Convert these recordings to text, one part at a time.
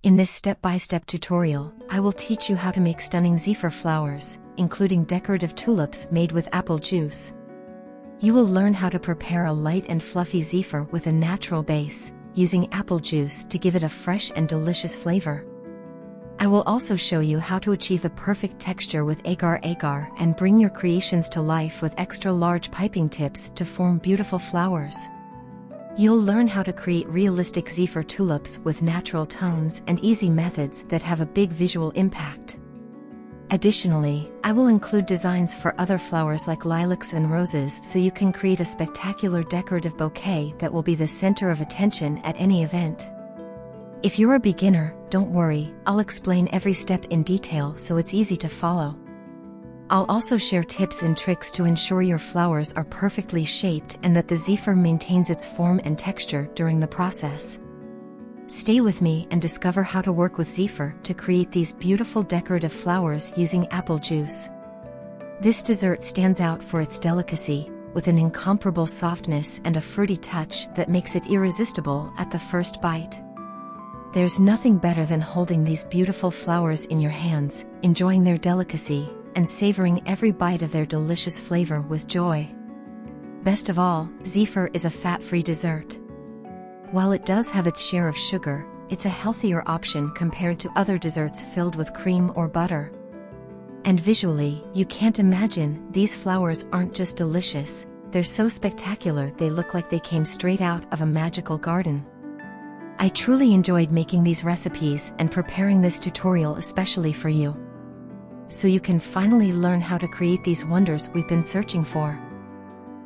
In this step-by-step tutorial, I will teach you how to make stunning zephyr flowers, including decorative tulips made with apple juice. You will learn how to prepare a light and fluffy zephyr with a natural base, using apple juice to give it a fresh and delicious flavor. I will also show you how to achieve the perfect texture with agar-agar and bring your creations to life with extra large piping tips to form beautiful flowers. You'll learn how to create realistic zephyr tulips with natural tones and easy methods that have a big visual impact. Additionally, I will include designs for other flowers like lilacs and roses so you can create a spectacular decorative bouquet that will be the center of attention at any event. If you're a beginner, don't worry, I'll explain every step in detail so it's easy to follow. I'll also share tips and tricks to ensure your flowers are perfectly shaped and that the zephyr maintains its form and texture during the process. Stay with me and discover how to work with zephyr to create these beautiful decorative flowers using apple juice. This dessert stands out for its delicacy, with an incomparable softness and a fruity touch that makes it irresistible at the first bite. There's nothing better than holding these beautiful flowers in your hands, enjoying their delicacy, and savoring every bite of their delicious flavor with joy. Best of all, zephyr is a fat-free dessert. While it does have its share of sugar, it's a healthier option compared to other desserts filled with cream or butter. And visually, you can't imagine, these flowers aren't just delicious, they're so spectacular they look like they came straight out of a magical garden. I truly enjoyed making these recipes and preparing this tutorial especially for you, so you can finally learn how to create these wonders we've been searching for.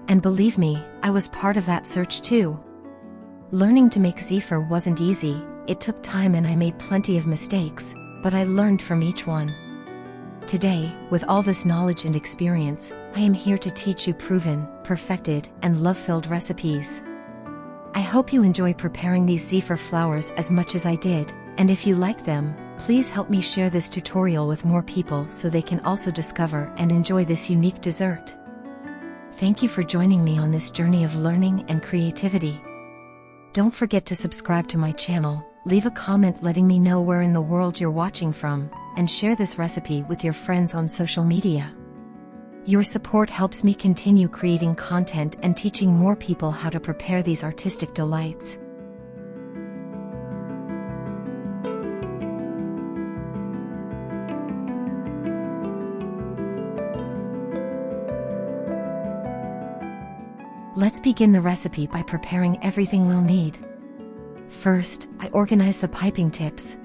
And believe me, I was part of that search too. Learning to make zephyr wasn't easy, it took time and I made plenty of mistakes, but I learned from each one. Today, with all this knowledge and experience, I am here to teach you proven, perfected, and love-filled recipes. I hope you enjoy preparing these zephyr flowers as much as I did, and if you like them, please help me share this tutorial with more people so they can also discover and enjoy this unique dessert. Thank you for joining me on this journey of learning and creativity. Don't forget to subscribe to my channel, leave a comment letting me know where in the world you're watching from, and share this recipe with your friends on social media. Your support helps me continue creating content and teaching more people how to prepare these artistic delights. Let's begin the recipe by preparing everything we'll need. First, I organize the piping tips.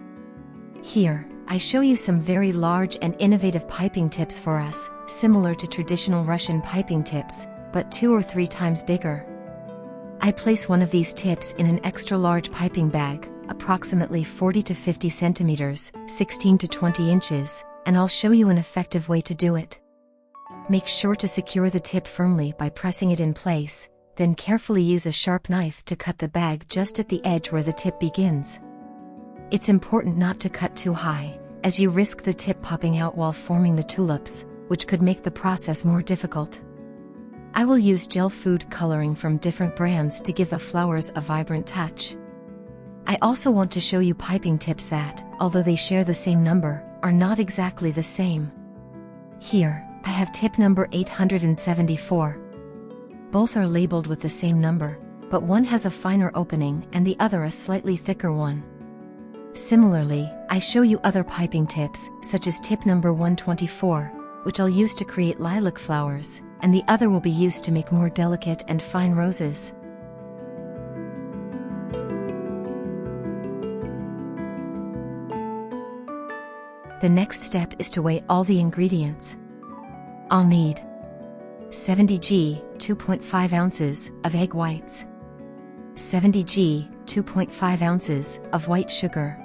Here, I show you some very large and innovative piping tips for us, similar to traditional Russian piping tips, but 2 or 3 times bigger. I place one of these tips in an extra large piping bag, approximately 40 to 50 centimeters, 16 to 20 inches, and I'll show you an effective way to do it. Make sure to secure the tip firmly by pressing it in place, then carefully use a sharp knife to cut the bag just at the edge where the tip begins. It's important not to cut too high, as you risk the tip popping out while forming the tulips, which could make the process more difficult. I will use gel food coloring from different brands to give the flowers a vibrant touch. I also want to show you piping tips that, although they share the same number, are not exactly the same. Here, I have tip number 874. Both are labeled with the same number, but one has a finer opening and the other a slightly thicker one. Similarly, I show you other piping tips, such as tip number 124, which I'll use to create lilac flowers, and the other will be used to make more delicate and fine roses. The next step is to weigh all the ingredients. I'll need 70 g, 2.5 ounces, of egg whites, 70 g, 2.5 ounces, of white sugar,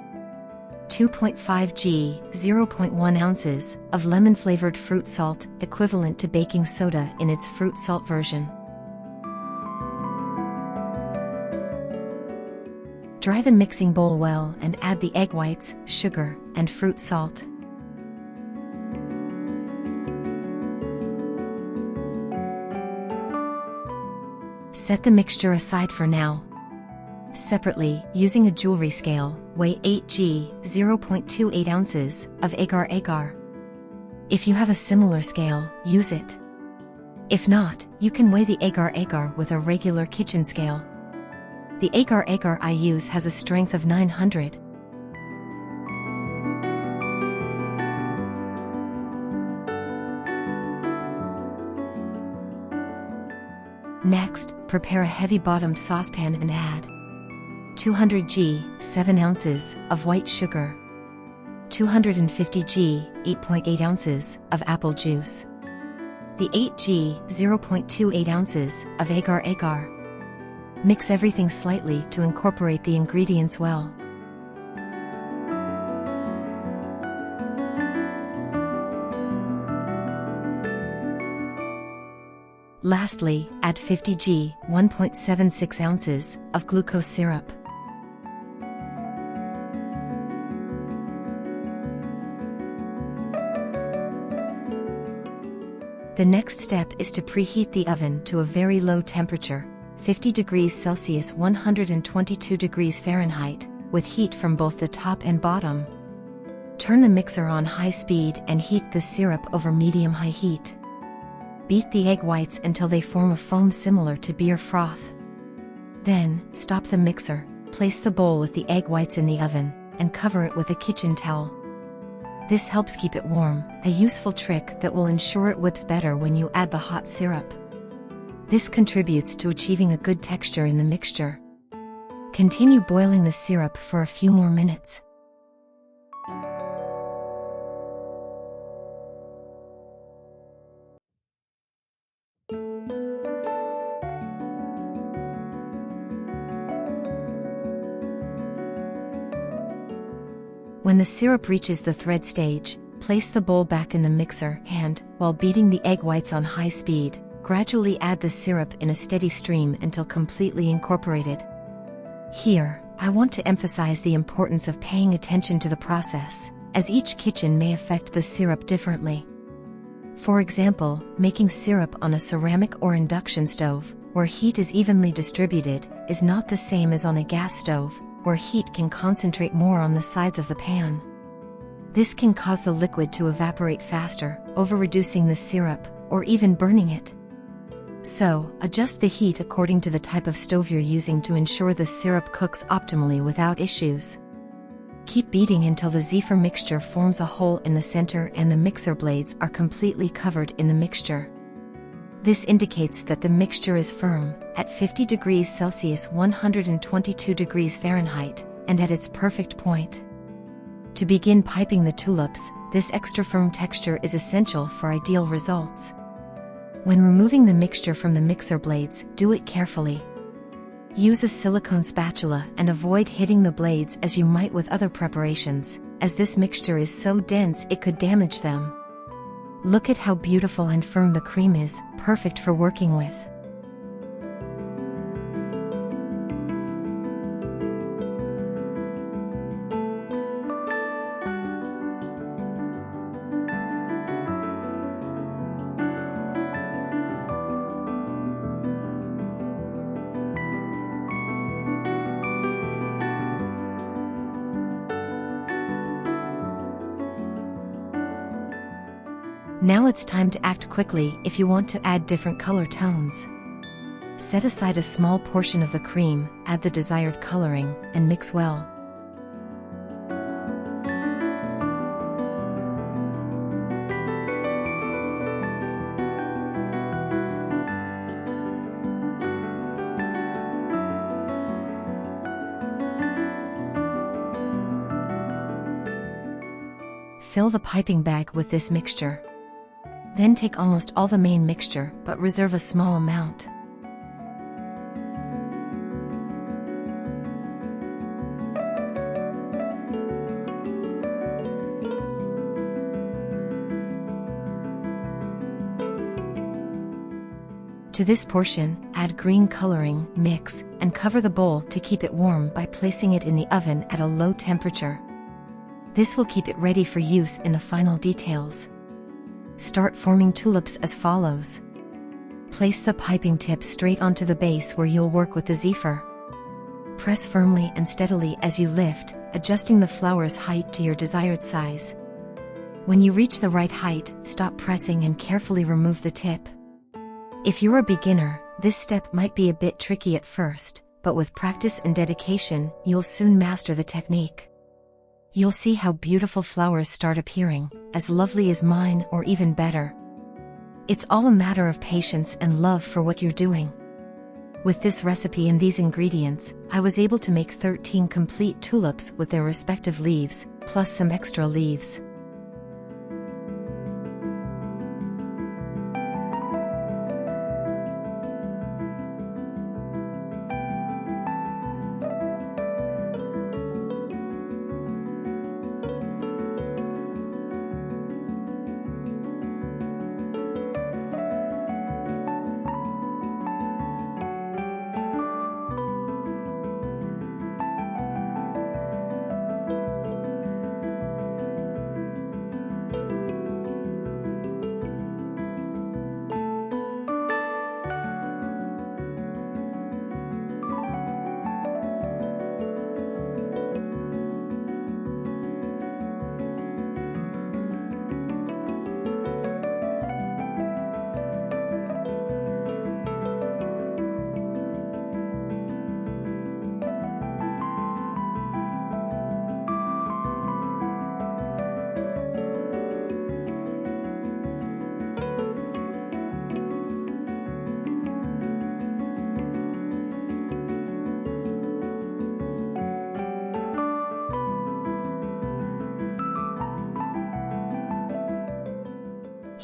2.5 g, 0.1 ounces, of lemon-flavored fruit salt, equivalent to baking soda in its fruit salt version. Dry the mixing bowl well and add the egg whites, sugar, and fruit salt. Set the mixture aside for now. Separately, using a jewelry scale, weigh 8g, 0.28 ounces, of agar-agar. If you have a similar scale, use it. If not, you can weigh the agar-agar with a regular kitchen scale. The agar-agar I use has a strength of 900. Next, prepare a heavy-bottomed saucepan and add 200g, 7 ounces, of white sugar, 250g, 8.8 ounces, of apple juice, the 8g, 0.28 ounces, of agar-agar. Mix everything slightly to incorporate the ingredients well. Lastly, add 50g, 1.76 ounces, of glucose syrup. The next step is to preheat the oven to a very low temperature, 50 degrees Celsius 122 degrees Fahrenheit, with heat from both the top and bottom. Turn the mixer on high speed and heat the syrup over medium-high heat. Beat the egg whites until they form a foam similar to beer froth. Then, stop the mixer, place the bowl with the egg whites in the oven, and cover it with a kitchen towel. This helps keep it warm, a useful trick that will ensure it whips better when you add the hot syrup. This contributes to achieving a good texture in the mixture. Continue boiling the syrup for a few more minutes. When the syrup reaches the thread stage, place the bowl back in the mixer and, while beating the egg whites on high speed, gradually add the syrup in a steady stream until completely incorporated. Here, I want to emphasize the importance of paying attention to the process, as each kitchen may affect the syrup differently. For example, making syrup on a ceramic or induction stove, where heat is evenly distributed, is not the same as on a gas stove, where heat can concentrate more on the sides of the pan. This can cause the liquid to evaporate faster, over-reducing the syrup, or even burning it. So, adjust the heat according to the type of stove you're using to ensure the syrup cooks optimally without issues. Keep beating until the Zefir mixture forms a hole in the center and the mixer blades are completely covered in the mixture. This indicates that the mixture is firm, at 50 degrees Celsius 122 degrees Fahrenheit, and at its perfect point. To begin piping the tulips, this extra firm texture is essential for ideal results. When removing the mixture from the mixer blades, do it carefully. Use a silicone spatula and avoid hitting the blades as you might with other preparations, as this mixture is so dense it could damage them. Look at how beautiful and firm the cream is, perfect for working with. Now it's time to act quickly if you want to add different color tones. Set aside a small portion of the cream, add the desired coloring, and mix well. Fill the piping bag with this mixture. Then take almost all the main mixture, but reserve a small amount. To this portion, add green coloring, mix, and cover the bowl to keep it warm by placing it in the oven at a low temperature. This will keep it ready for use in the final details. Start forming tulips as follows. Place the piping tip straight onto the base where you'll work with the Zefir. Press firmly and steadily as you lift, adjusting the flower's height to your desired size. When you reach the right height, stop pressing and carefully remove the tip. If you're a beginner, this step might be a bit tricky at first, but with practice and dedication, you'll soon master the technique. You'll see how beautiful flowers start appearing, as lovely as mine or even better. It's all a matter of patience and love for what you're doing. With this recipe and these ingredients, I was able to make 13 complete tulips with their respective leaves, plus some extra leaves.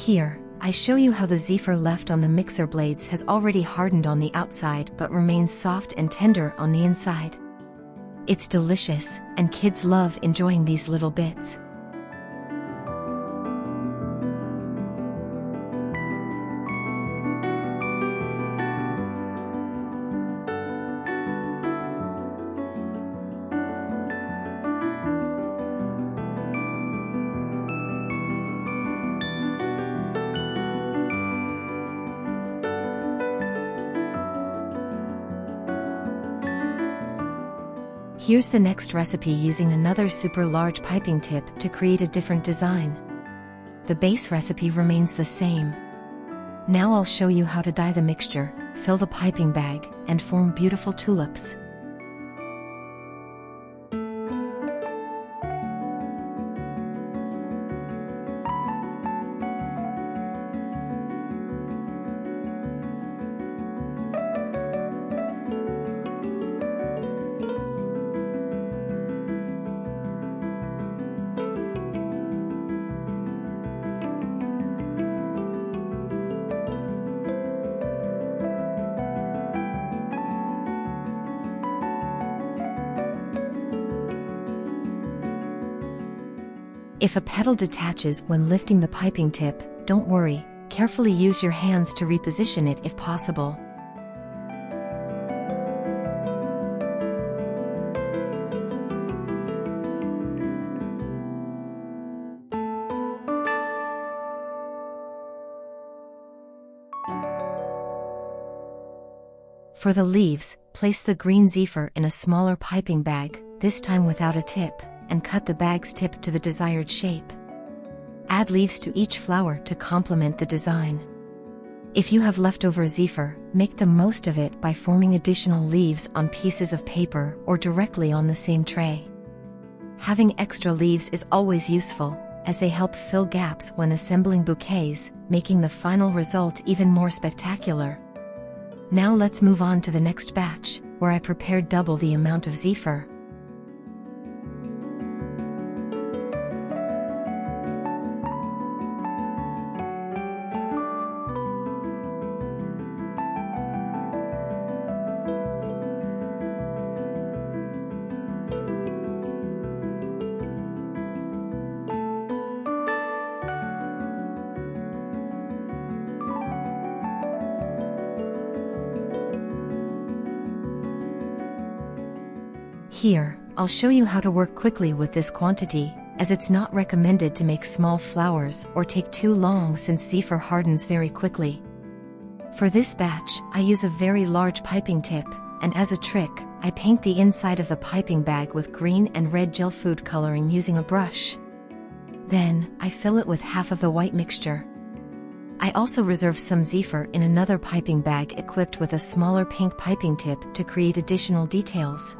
Here, I show you how the Zefir left on the mixer blades has already hardened on the outside but remains soft and tender on the inside. It's delicious, and kids love enjoying these little bits. Here's the next recipe using another super large piping tip to create a different design. The base recipe remains the same. Now I'll show you how to dye the mixture, fill the piping bag, and form beautiful tulips. If a petal detaches when lifting the piping tip, don't worry, carefully use your hands to reposition it if possible. For the leaves, place the green Zefir in a smaller piping bag, this time without a tip, and cut the bag's tip to the desired shape. Add leaves to each flower to complement the design. If you have leftover Zefir, make the most of it by forming additional leaves on pieces of paper or directly on the same tray. Having extra leaves is always useful, as they help fill gaps when assembling bouquets, making the final result even more spectacular. Now let's move on to the next batch, where I prepared double the amount of Zefir. Here, I'll show you how to work quickly with this quantity, as it's not recommended to make small flowers or take too long since Zefir hardens very quickly. For this batch, I use a very large piping tip, and as a trick, I paint the inside of the piping bag with green and red gel food coloring using a brush. Then, I fill it with half of the white mixture. I also reserve some Zefir in another piping bag equipped with a smaller pink piping tip to create additional details.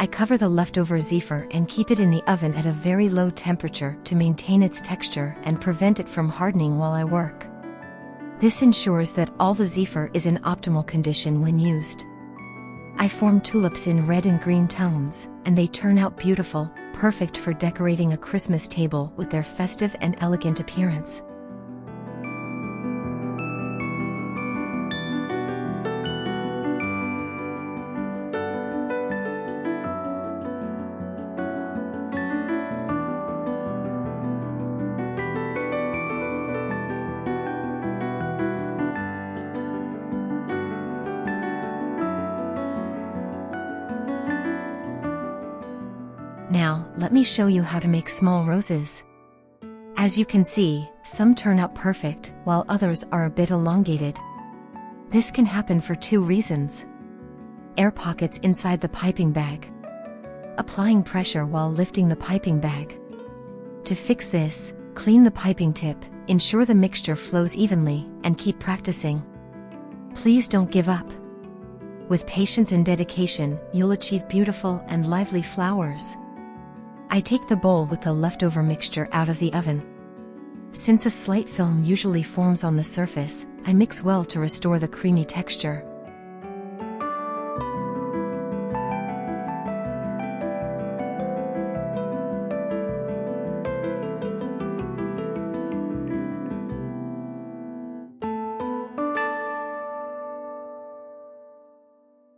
I cover the leftover Zefir and keep it in the oven at a very low temperature to maintain its texture and prevent it from hardening while I work. This ensures that all the Zefir is in optimal condition when used. I form tulips in red and green tones, and they turn out beautiful, perfect for decorating a Christmas table with their festive and elegant appearance. Now, let me show you how to make small roses. As you can see, some turn out perfect, while others are a bit elongated. This can happen for two reasons: air pockets inside the piping bag, applying pressure while lifting the piping bag. To fix this, clean the piping tip, ensure the mixture flows evenly, and keep practicing. Please don't give up. With patience and dedication, you'll achieve beautiful and lively flowers. I take the bowl with the leftover mixture out of the oven. Since a slight film usually forms on the surface, I mix well to restore the creamy texture.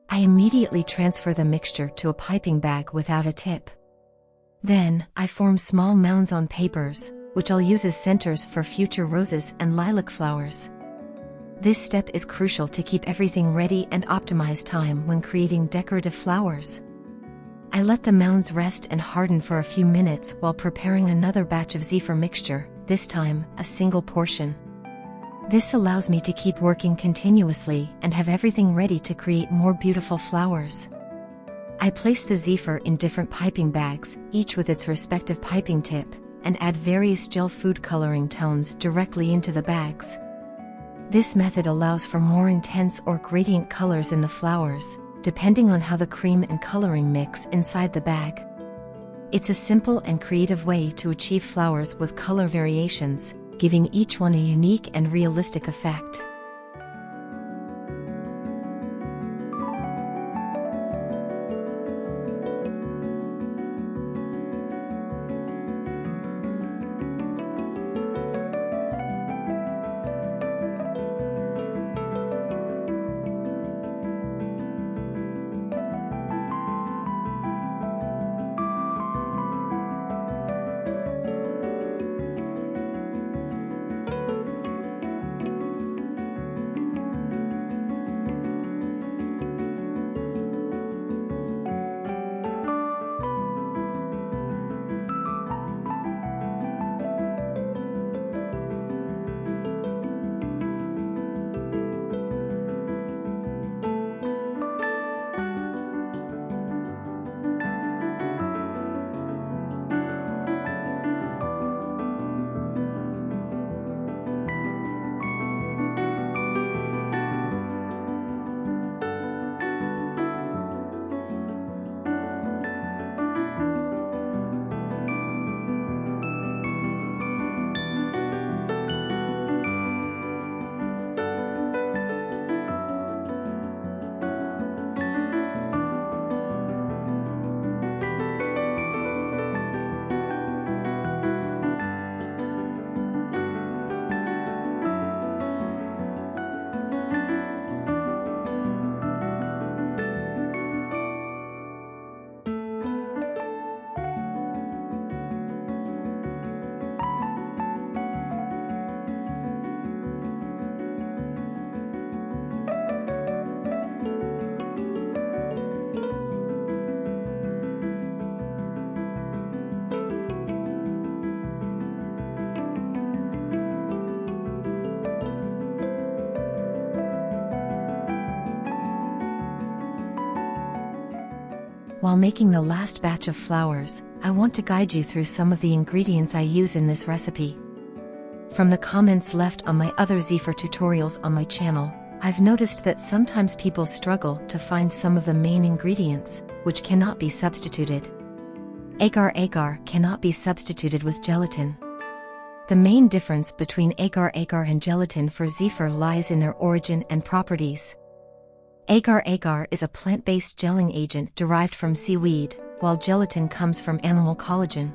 I immediately transfer the mixture to a piping bag without a tip. Then, I form small mounds on papers, which I'll use as centers for future roses and lilac flowers. This step is crucial to keep everything ready and optimize time when creating decorative flowers. I let the mounds rest and harden for a few minutes while preparing another batch of Zefir mixture, this time, a single portion. This allows me to keep working continuously and have everything ready to create more beautiful flowers. I place the Zefir in different piping bags, each with its respective piping tip, and add various gel food coloring tones directly into the bags. This method allows for more intense or gradient colors in the flowers, depending on how the cream and coloring mix inside the bag. It's a simple and creative way to achieve flowers with color variations, giving each one a unique and realistic effect. While making the last batch of flowers, I want to guide you through some of the ingredients I use in this recipe. From the comments left on my other Zefir tutorials on my channel, I've noticed that sometimes people struggle to find some of the main ingredients, which cannot be substituted. Agar-agar cannot be substituted with gelatin. The main difference between agar-agar and gelatin for Zefir lies in their origin and properties. Agar-agar is a plant-based gelling agent derived from seaweed, while gelatin comes from animal collagen.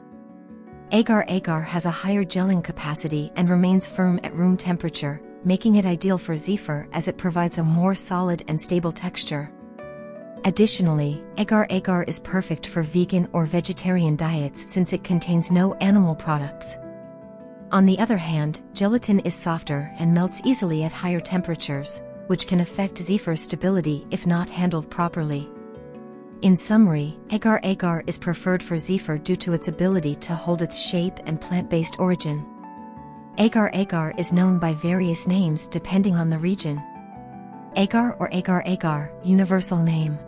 Agar-agar has a higher gelling capacity and remains firm at room temperature, making it ideal for Zefir as it provides a more solid and stable texture. Additionally, agar-agar is perfect for vegan or vegetarian diets since it contains no animal products. On the other hand, gelatin is softer and melts easily at higher temperatures, which can affect Zefir's stability if not handled properly. In summary, agar-agar is preferred for Zefir due to its ability to hold its shape and plant-based origin. Agar-agar is known by various names depending on the region. Agar or agar-agar, universal name.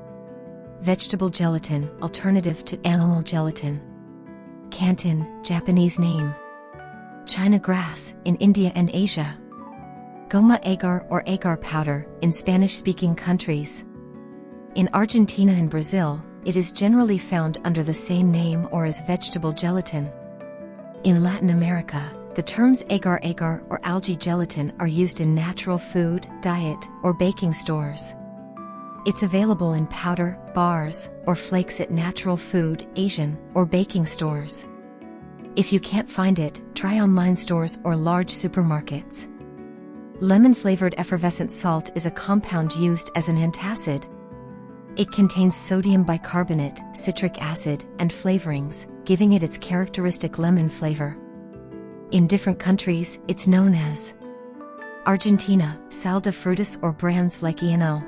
Vegetable gelatin, alternative to animal gelatin. Canton, Japanese name. China grass, in India and Asia. Goma agar or agar powder, in Spanish-speaking countries. In Argentina and Brazil, it is generally found under the same name or as vegetable gelatin. In Latin America, the terms agar-agar or algae gelatin are used in natural food, diet, or baking stores. It's available in powder, bars, or flakes at natural food, Asian, or baking stores. If you can't find it, try online stores or large supermarkets. Lemon-flavored effervescent salt is a compound used as an antacid. It contains sodium bicarbonate, citric acid, and flavorings, giving it its characteristic lemon flavor. In different countries, it's known as Argentina, sal de frutas or brands like Eno.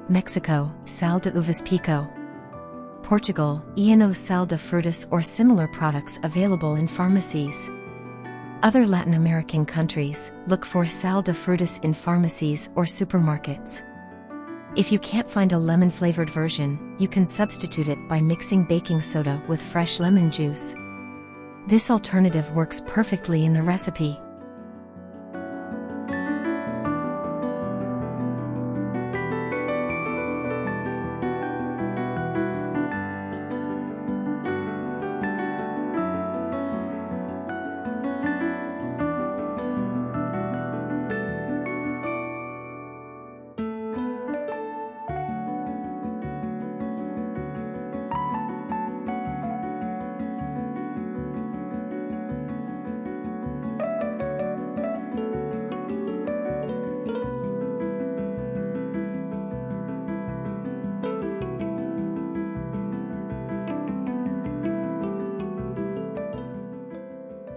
Mexico, sal de uvas pico. Portugal, Eno sal de frutas or similar products available in pharmacies. Other Latin American countries, look for sal de frutas in pharmacies or supermarkets. If you can't find a lemon-flavored version, you can substitute it by mixing baking soda with fresh lemon juice. This alternative works perfectly in the recipe.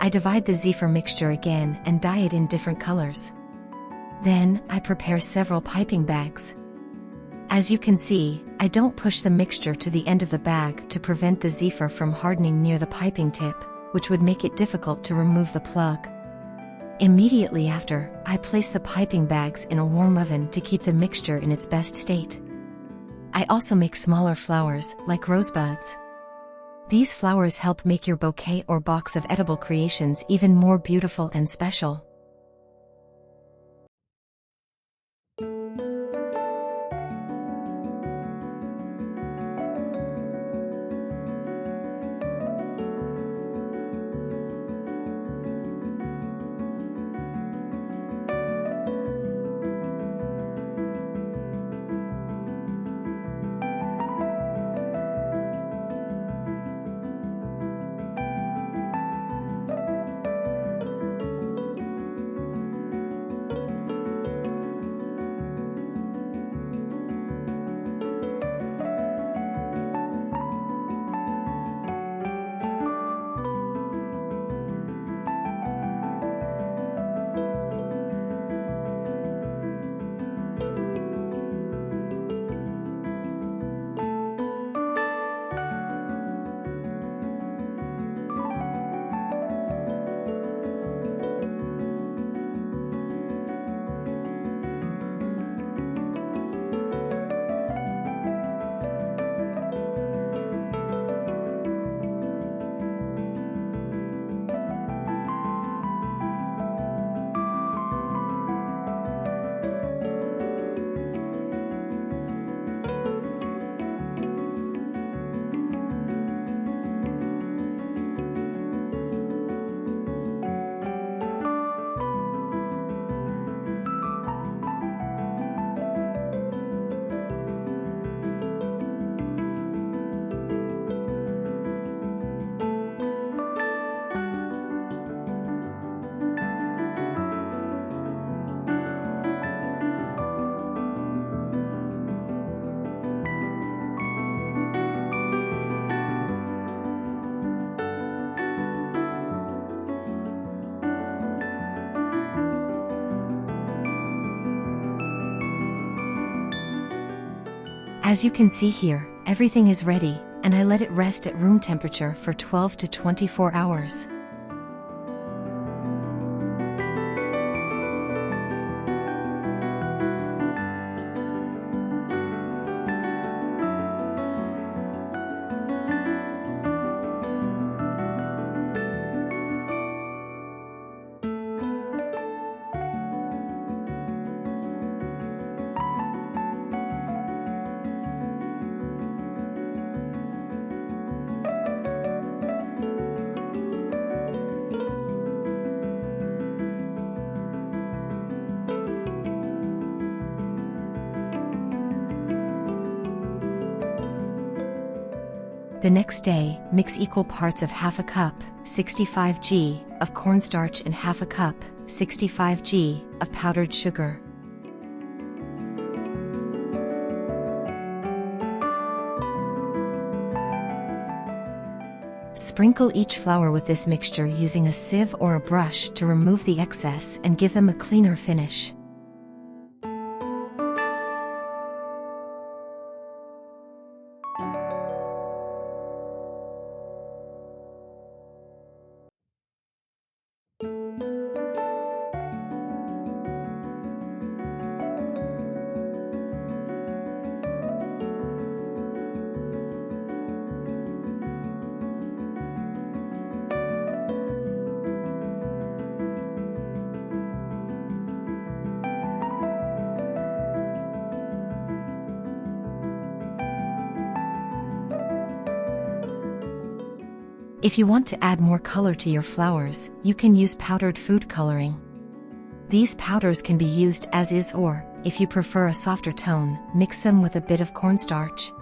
I divide the Zefir mixture again and dye it in different colors. Then, I prepare several piping bags. As you can see, I don't push the mixture to the end of the bag to prevent the Zefir from hardening near the piping tip, which would make it difficult to remove the plug. Immediately after, I place the piping bags in a warm oven to keep the mixture in its best state. I also make smaller flowers, like rosebuds. These flowers help make your bouquet or box of edible creations even more beautiful and special. As you can see here, everything is ready, and I let it rest at room temperature for 12 to 24 hours. The next day, mix equal parts of half a cup, 65 g, of cornstarch and half a cup, 65 g, of powdered sugar. Sprinkle each flour with this mixture using a sieve or a brush to remove the excess and give them a cleaner finish. If you want to add more color to your flowers, you can use powdered food coloring. These powders can be used as is, or, if you prefer a softer tone, mix them with a bit of cornstarch.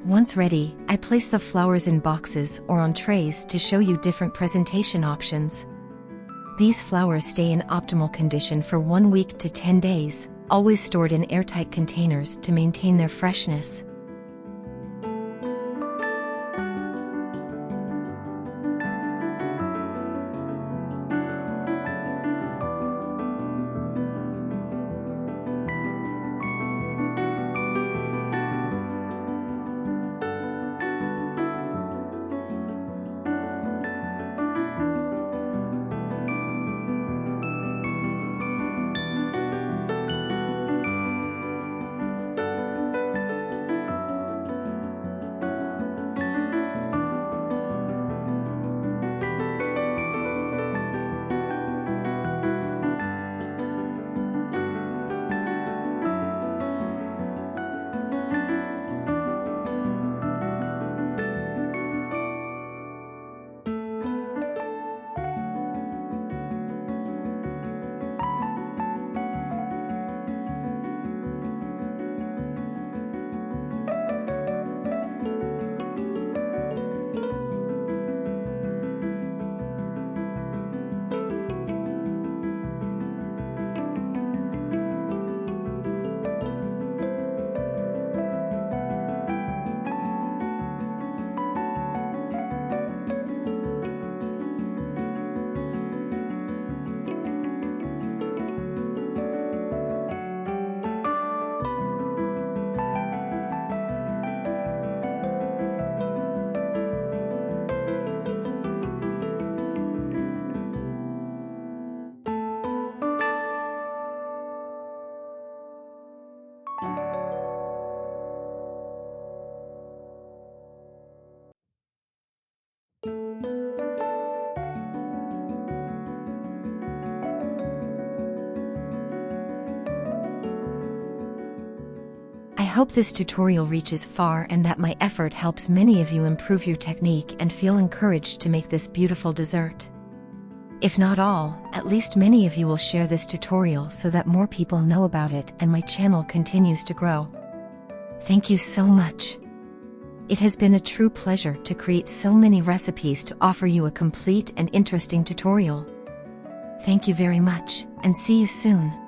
Once ready, I place the flowers in boxes or on trays to show you different presentation options. These flowers stay in optimal condition for 1 week to 10 days, always stored in airtight containers to maintain their freshness. hope this tutorial reaches far and that my effort helps many of you improve your technique and feel encouraged to make this beautiful dessert. If not all, at least many of you will share this tutorial so that more people know about it and my channel continues to grow. Thank you so much. It has been a true pleasure to create so many recipes to offer you a complete and interesting tutorial. Thank you very much, and see you soon.